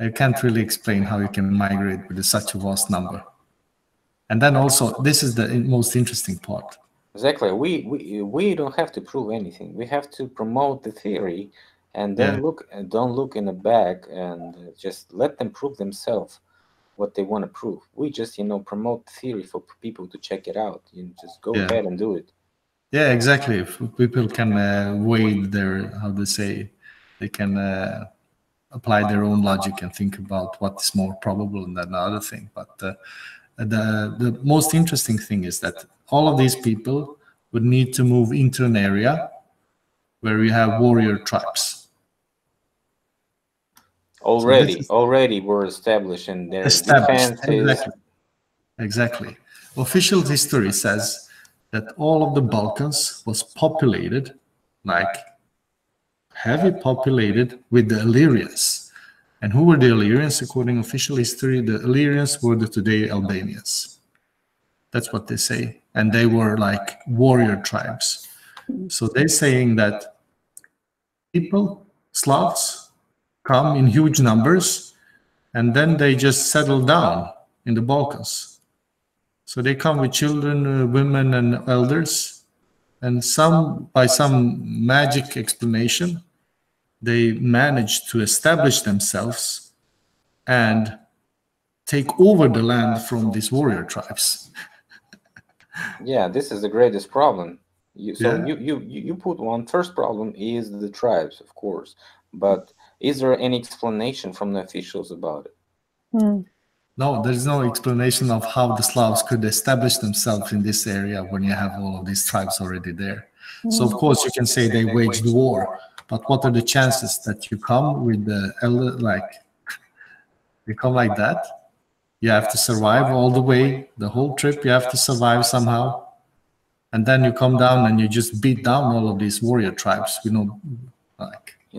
I can't really explain how you can migrate with such a vast number. And then also, this is the most interesting part. Exactly. We don't have to prove anything. We have to promote the theory, and then don't look in the back and just let them prove themselves what they want to prove. We just, promote the theory for people to check it out. You just go ahead and do it. Yeah, exactly. If people can weigh their, how to say, they can apply their own logic and think about what is more probable than the other thing. But the most interesting thing is that all of these people would need to move into an area where you have warrior tribes. Already were established in their defenses. Exactly. Official history says that all of the Balkans was populated, like heavy populated, with the Illyrians. And who were the Illyrians? According to official history, the Illyrians were the today Albanians. That's what they say. And they were like warrior tribes. So they're saying that people, Slavs, come in huge numbers, and then they just settle down in the Balkans. So they come with children, women, and elders, and by some magic explanation, they manage to establish themselves and take over the land from these warrior tribes. Yeah, this is the greatest problem. You put one. First problem is the tribes, of course, but is there any explanation from the officials about it? No, there's no explanation of how the Slavs could establish themselves in this area when you have all of these tribes already there. So of course you can say they waged war, but what are the chances that you come with the you come like that? You have to survive all the way, the whole trip. You have to survive somehow, and then you come down and you just beat down all of these warrior tribes.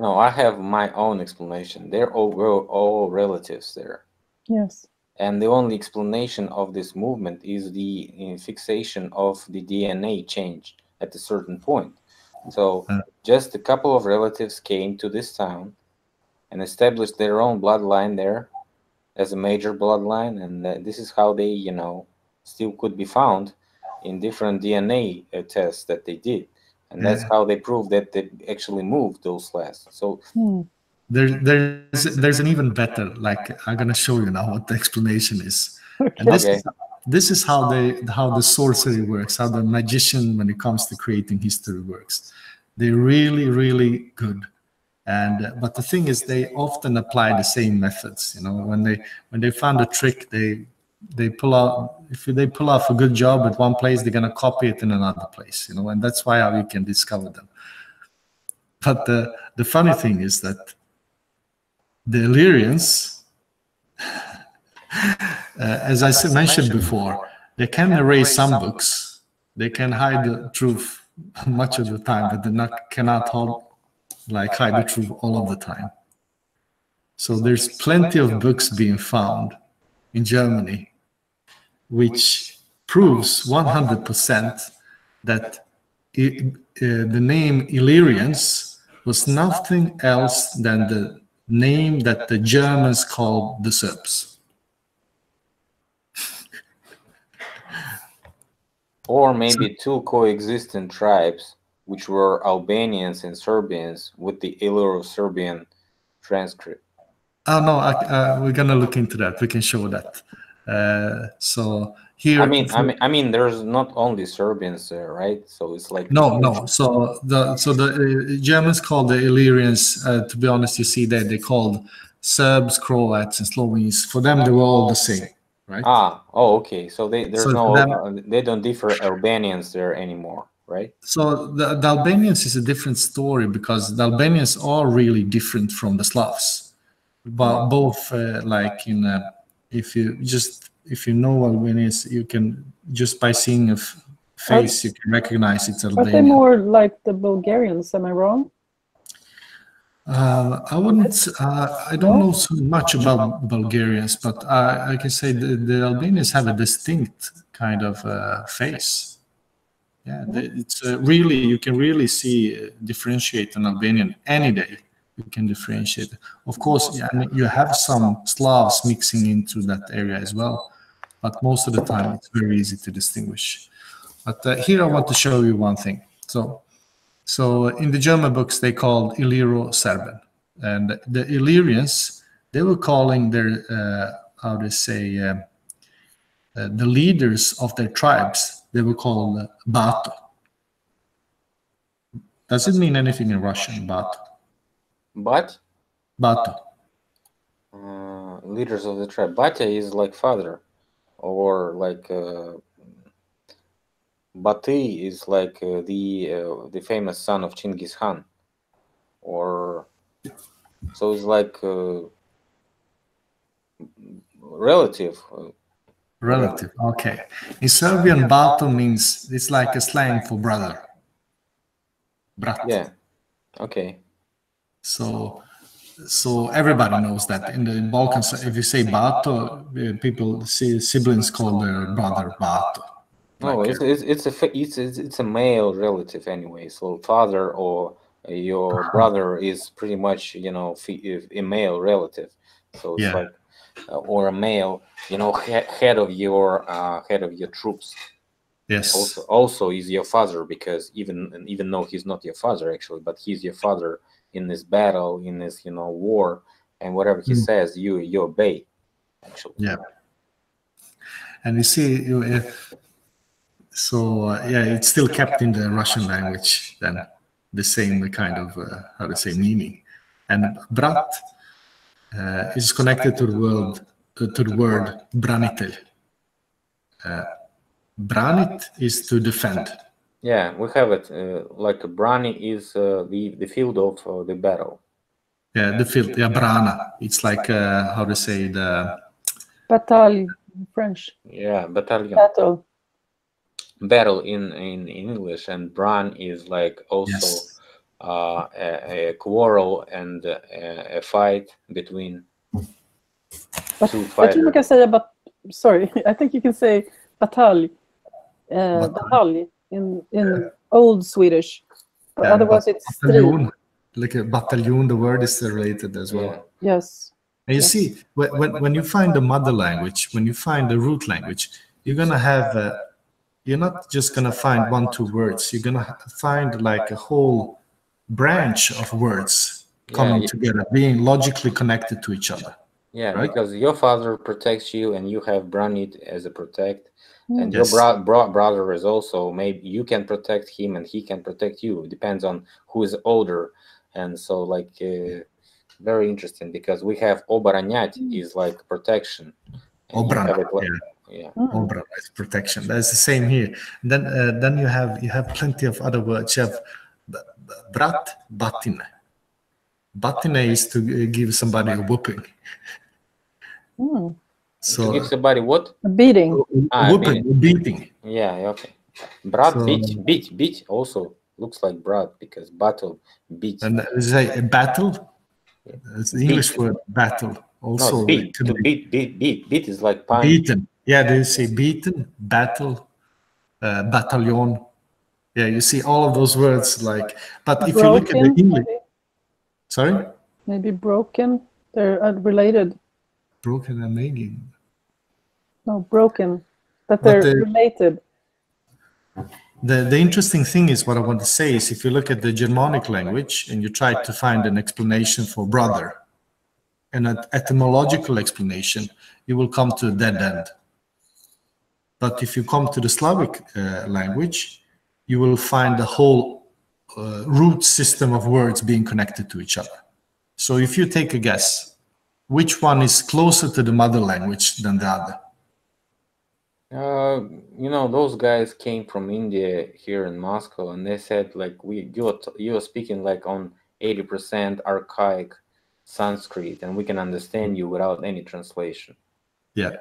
I have my own explanation. They're all relatives there. Yes. And the only explanation of this movement is the fixation of the DNA change at a certain point. So just a couple of relatives came to this town and established their own bloodline there as a major bloodline, and this is how they, still could be found in different DNA tests that they did, and that's how they proved that they actually moved those Slavs. So there's an even better, I'm gonna show you now what the explanation is. And this is how the sorcery works, how the magician, when it comes to creating history, works. They're really, really good. But the thing is, they often apply the same methods. When they found a trick, they pull out. If they pull off a good job at one place, they're gonna copy it in another place. And that's why we can discover them. But the funny thing is that the Illyrians, as I mentioned before, they can erase some books. They can hide the truth much of the time, but they cannot hide the truth all of the time. So there's plenty of books being found in Germany, which proves 100% that the name Illyrians was nothing else than the name that the Germans called the Serbs. Or maybe two coexistent tribes, which were Albanians and Serbians, with the Illyro-Serbian transcript. Oh no, we're gonna look into that. We can show that. So here, I mean, there's not only Serbians there, right? So it's like no. So the Germans called the Illyrians. To be honest, you see that they called Serbs, Croats, and Slovenes. For them, they were all the same, right? Okay. So they don't differ Albanians there anymore, right? So the Albanians is a different story, because the Albanians are really different from the Slavs. But both, if you know Albanians, you can, just by seeing a face, you can recognize it's Albanian. Are they more like the Bulgarians? Am I wrong? I wouldn't. I don't know so much about Bulgarians, but I can say the Albanians have a distinct kind of face. Yeah, it's really, you can really differentiate an Albanian any day. you can differentiate. Of course, yeah, I mean, you have some Slavs mixing into that area as well, but most of the time it's very easy to distinguish. But here I want to show you one thing. So in the German books, they called Illyro-Serben. And the Illyrians, they were calling their, how to say, the leaders of their tribes, they were called Bato. Does it mean anything in Russian, Bato? But? Bato. Leaders of the tribe. Batya is like father, or like Bati is like the famous son of Chinggis Khan, or so it's like relative. Relative, okay. In Serbian, Bato means, it's like a slang for brother. Brat. Yeah, okay. So everybody knows that in the Balkans, if you say Bato, people see siblings call their brother Bato. No, Like, it's a male relative anyway. So father or your brother is pretty much, you know, a male relative. So it's like or a male, you know, head of your troops. yes. Also is your father, because even though he's not your father actually, but he's your father in this battle, in this, you know, war, and whatever he says, you obey. Actually. Yeah. And you see, it's still kept in the Russian language then, the same kind of how to say meaning. And brat is connected to the word branitel. Branit is to defend. Yeah, we have it. Like brani is the field of the battle. Yeah, the field. Yeah, brana. It's like how to say the Bataille in French. Yeah, battalion. Battle in English, and bran is like also a quarrel and a fight between two fighters. I think you can say sorry, I think you can say bataille, bataille in Old Swedish, but otherwise it's battalion. Like a battalion, the word is related as well. Yeah. Yes. And you see, when you find the mother language, when you find the root language, you're gonna have you're not just gonna find 1-2 words. You're gonna find like a whole branch of words coming together, being logically connected to each other. Yeah, right? Because your father protects you, and you have Branit as a protect, and your brother is also, maybe you can protect him and he can protect you. It depends on who is older, and so like very interesting, because we have obaranять is like protection. Obran, Obran is protection. That's the same here. Then you have plenty of other words. You have brat, batine. Batine is to give somebody a whooping. So to give somebody what? A beating. Beating. Yeah, okay. Brat, beat also looks like brat, because battle, beat. And is a battle? It's the English word battle. Also, no, beat, to beat is like punch. Beaten. Yeah, they say beaten, battle, battalion. Yeah, you see all of those words like. But if you look at the English, sorry. Maybe broken. They're related. Broken and maybe. No, broken. But they're related. The interesting thing is, what I want to say is, if you look at the Germanic language and you try to find an explanation for brother, an etymological explanation, you will come to a dead end. But if you come to the Slavic language, you will find the whole root system of words being connected to each other. So if you take a guess, which one is closer to the mother language than the other? You know, those guys came from India here in Moscow, and they said like you are speaking like on 80% archaic Sanskrit, and we can understand you without any translation. Yeah.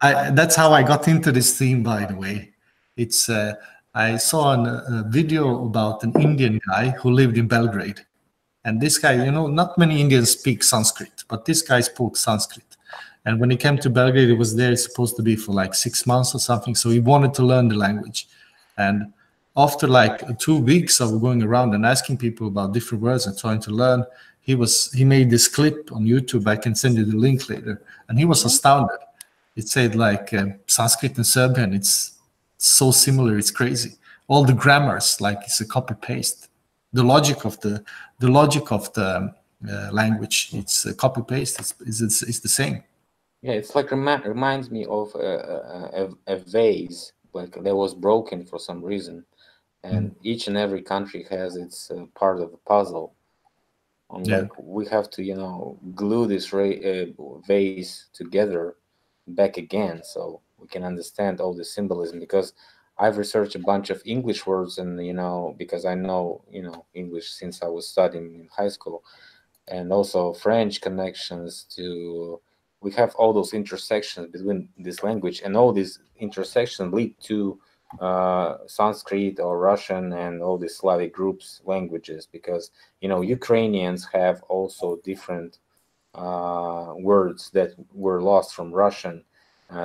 That's how I got into this theme, by the way. It's I saw a video about an Indian guy who lived in Belgrade. And this guy, you know, not many Indians speak Sanskrit, but this guy spoke Sanskrit. And when he came to Belgrade, he was there supposed to be for like 6 months or something. So he wanted to learn the language. And after like 2 weeks of going around and asking people about different words and trying to learn, he made this clip on YouTube. I can send you the link later, and he was astounded. It said like Sanskrit and Serbian, it's so similar, it's crazy. All the grammars, like it's a copy paste. The logic of the language, it's a copy paste. It's the same. Yeah, it's like reminds me of a vase, like that was broken for some reason, and each and every country has its part of the puzzle. And like we have to, you know, glue this vase together back again, so we can understand all the symbolism. Because I've researched a bunch of English words, and you know, because I know, you know, English since I was studying in high school, and also French connections to. We have all those intersections between this language, and all these intersections lead to Sanskrit or Russian and all these Slavic groups languages, because you know Ukrainians have also different words that were lost from Russian.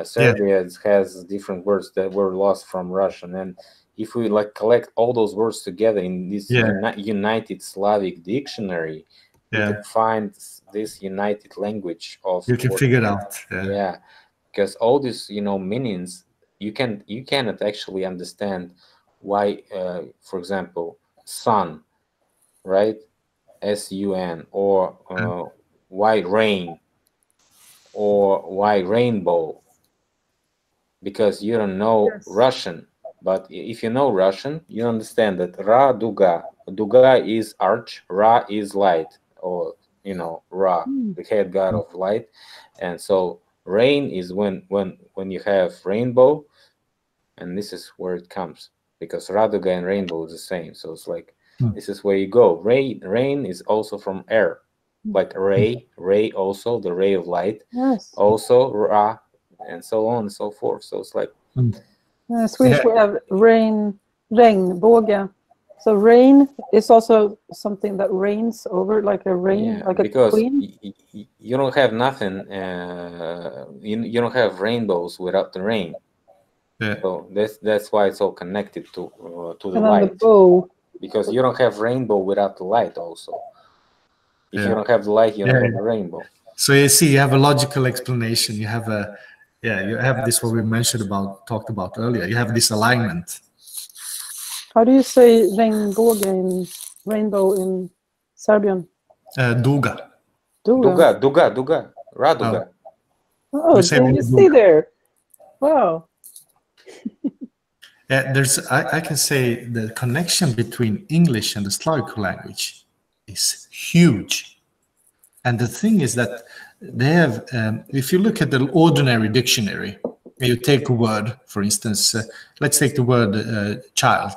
Serbia has different words that were lost from Russian, and if we like collect all those words together in this united Slavic dictionary, you can find this united language of. You can figure it out. Yeah, because all these, you know, meanings, you cannot actually understand why, for example, sun, right? S-U-N, or why rain, or why rainbow, because you don't know Russian. But if you know Russian, you understand that Ra Duga. Duga is arch, Ra is light, or you know, Ra, the head god of light. And so rain is when you have rainbow, and this is where it comes, because Raduga and rainbow is the same. So it's like this is where you go. Rain is also from air, like ray also, the ray of light, also Ra, and so on and so forth. So it's like Swedish we have rain, regnbåge. So rain is also something that rains over, like a rain, like a queen. You don't have nothing. You don't have rainbows without the rain. So that's why it's all connected to the light. Because you don't have rainbow without the light. Also, if you don't have the light, you don't have the rainbow. So you see, you have a logical explanation. You have you have this what we talked about earlier. You have this alignment. How do you say rainbow in Serbian? Duga. Duga. Raduga. Oh, you see there. Wow. I can say the connection between English and the Slavic language is huge. And the thing is that they have, if you look at the ordinary dictionary, you take a word, for instance, let's take the word child.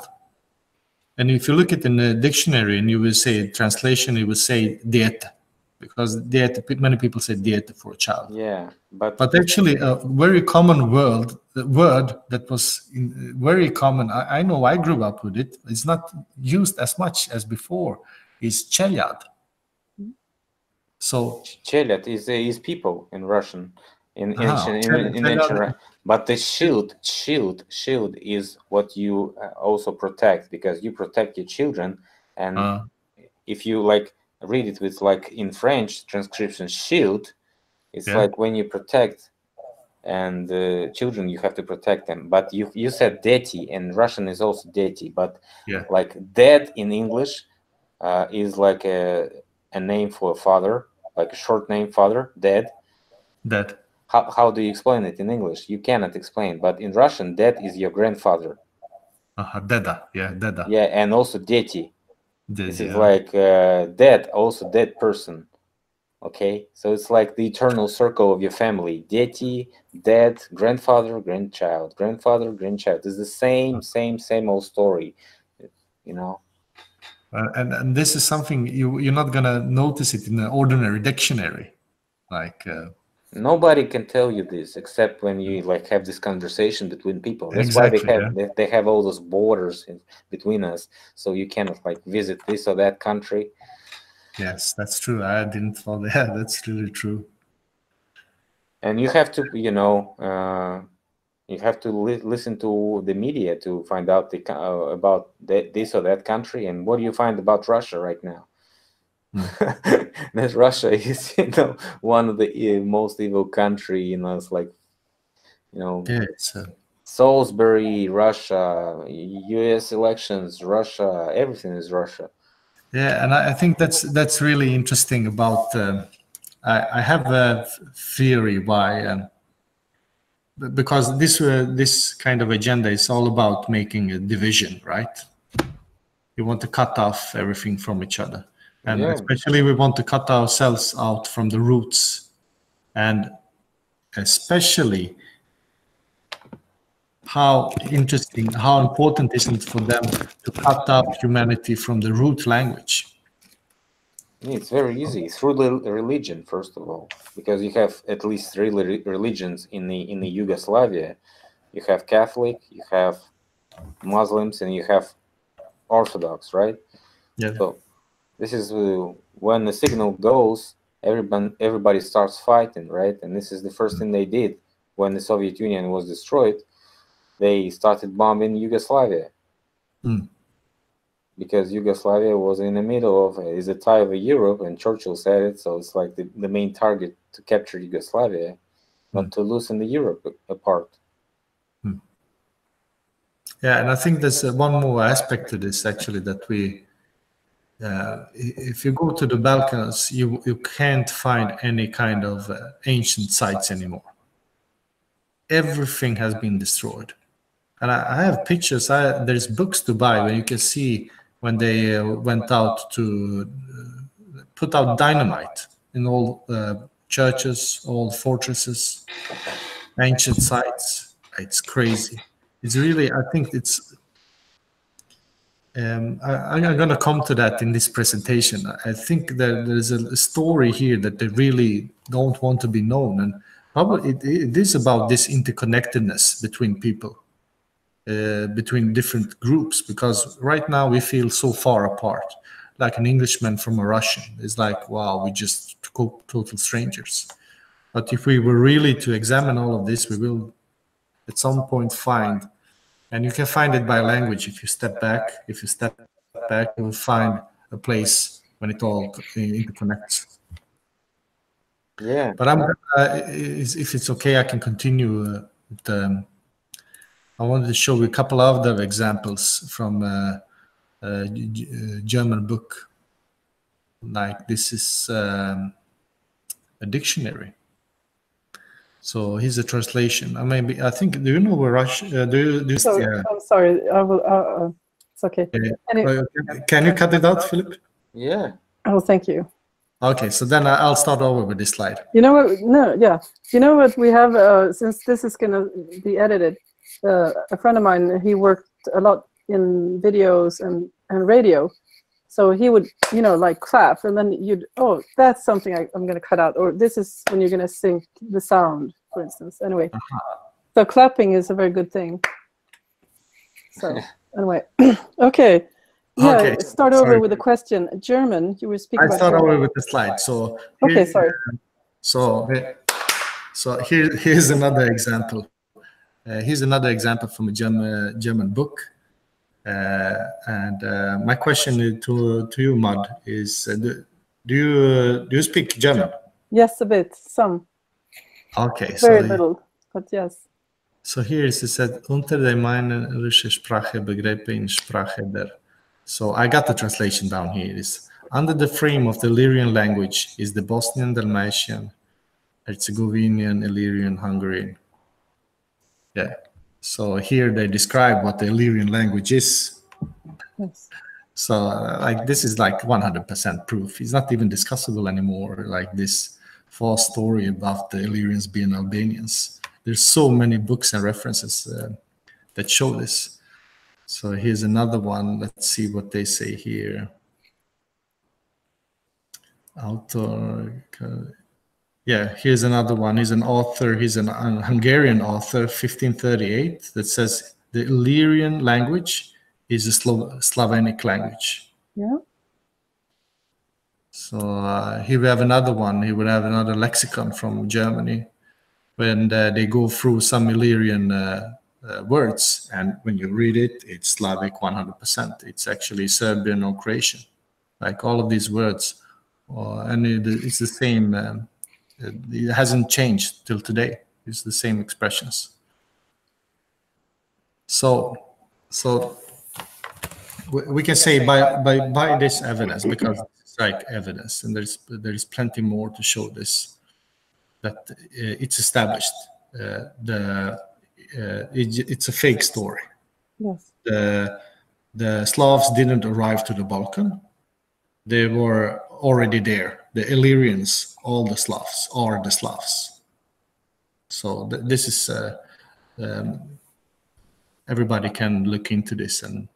And if you look at it in the dictionary and you will say translation, it will say dieta, because dieta, many people say dieta for a child. Yeah, but actually a very common word that was very common. I know I grew up with it. It's not used as much as before. Is chelyad. So chelyad is people in Russian, in ancient. But the shield is what you also protect, because you protect your children. And if you like read it with like in French transcription, shield, it's like when you protect and children, you have to protect them. But you said deti, and Russian is also deti, but like dad in English is like a name for a father, like a short name, father, dad. How do you explain it in English? You cannot explain, but in Russian, dad is your grandfather. Deda, deda. Yeah, and also deti. This is like dead, also dead person. Okay, so it's like the eternal circle of your family. Deti, dead, grandfather, grandchild, grandfather, grandchild. It's the same old story, you know. And this is something you're not gonna notice it in an ordinary dictionary, like. Nobody can tell you this except when you like have this conversation between people. That's why they have all those borders between us, so you cannot like visit this or that country. Yes, that's true. I didn't follow that. That's really true. And you have to, you You have to listen to the media to find out about this or that country. And what do you find about Russia right now? That Russia is, one of the most evil country. It's like, yeah, it's Salisbury, Russia, U.S. elections, Russia, everything is Russia. Yeah, and I think that's really interesting about. I have a theory why, because this kind of agenda is all about making a division, right? You want to cut off everything from each other, and especially we want to cut ourselves out from the roots, and especially how important is it for them to cut off humanity from the root language? It's very easy through the religion, first of all, because you have at least three religions in the Yugoslavia. You have Catholic, you have Muslims, and you have Orthodox, right? Yeah. So this is when the signal goes, everybody starts fighting, right? And this is the first thing they did when the Soviet Union was destroyed. They started bombing Yugoslavia. Because Yugoslavia was in the middle of is a tie of Europe, and Churchill said it, so it's like the main target to capture Yugoslavia, not to loosen the Europe apart. Yeah, and I think there's one more aspect to this actually, that we, if you go to the Balkans, you can't find any kind of ancient sites anymore. Everything has been destroyed. And I have pictures, there's books to buy where you can see when they went out to put out dynamite in all churches, all fortresses, ancient sites. It's crazy. It's really, I think it's, I'm going to come to that in this presentation. I think that there's a story here that they really don't want to be known. And probably it is about this interconnectedness between people. Between different groups, because right now we feel so far apart, like an Englishman from a Russian is like, wow, we just total strangers. But if we were really to examine all of this, we will at some point find, and you can find it by language. If you step back, you will find a place when it all interconnects. Yeah. But if it's okay, I can continue with I wanted to show you a couple of other examples from a German book. Like this is a dictionary. So here's a translation. I think. Do you know where Russia? I'm sorry. I will. It's okay. Can you cut it out, Philip? Yeah. Oh, thank you. Okay, so then I'll start over with this slide. You know what? No, yeah. You know what we have? Since this is going to be edited. A friend of mine, he worked a lot in videos and radio, so he would like clap, and then you'd, oh, that's something I'm going to cut out, or this is when you're going to sync the sound, for instance. Anyway, so clapping is a very good thing. So anyway, okay. Yeah, okay. Start over with a question. German, you were speaking about start German. Over with the slide. So okay, sorry. So here's another example. Here's another example from a German book. And my question to you, Mad, is do you speak German? Yes, a bit, some. Okay. Very little, but yes. So here it said, unter der meinerische Sprache Begriffe in Sprache der. So I got the translation down here. It is, under the frame of the Illyrian language is the Bosnian, Dalmatian, Herzegovinian, Illyrian, Hungarian. Yeah. So here they describe what the Illyrian language is. Yes. So like this is like 100% proof. It's not even discussable anymore. Like this false story about the Illyrians being Albanians. There's so many books and references that show this. So here's another one. Let's see what they say here. Author. Yeah, here's another one. He's an author. He's a Hungarian author, 1538, that says the Illyrian language is a Slavonic language. Yeah. So here we have another one. He would have another lexicon from Germany. when they go through some Illyrian words, and when you read it, it's Slavic 100%. It's actually Serbian or Croatian, like all of these words, and it's the same. It hasn't changed till today. It's the same expressions. So we can say by this evidence, because it's like evidence, and there is plenty more to show this, that it's established. It's a fake story. Yes. The Slavs didn't arrive to the Balkan. They were already there. The Illyrians, all the Slavs, are the Slavs. So this is everybody can look into this and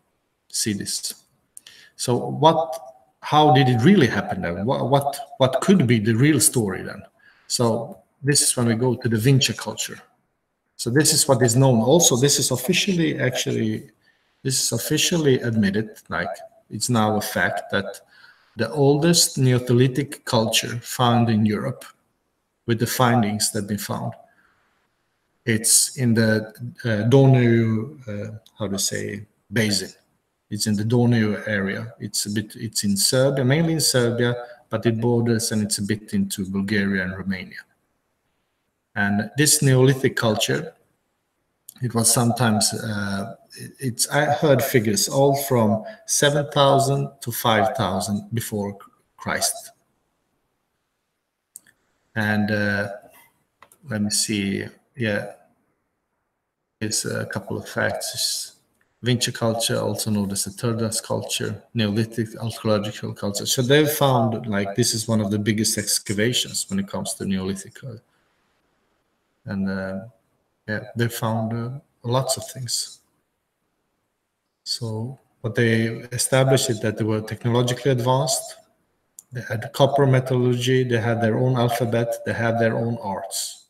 see this. So how did it really happen then? What could be the real story then? So this is when we go to the Vinci culture. So this is what is known. Also, this is officially admitted, like it's now a fact, that the oldest Neolithic culture found in Europe, with the findings that have been found, it's in the Donau, basin. It's in the Donau area. It's in Serbia, mainly in Serbia, but it borders and it's a bit into Bulgaria and Romania. And this Neolithic culture, it was sometimes, I heard figures all from 7,000 to 5,000 before Christ. And let me see, yeah, it's a couple of facts. Vinci culture, also known as the Turdas culture, Neolithic archaeological culture. So they've found, like, this is one of the biggest excavations when it comes to Neolithic. And yeah, they found lots of things. So what they established is that they were technologically advanced. They had copper metallurgy. They had their own alphabet. They had their own arts.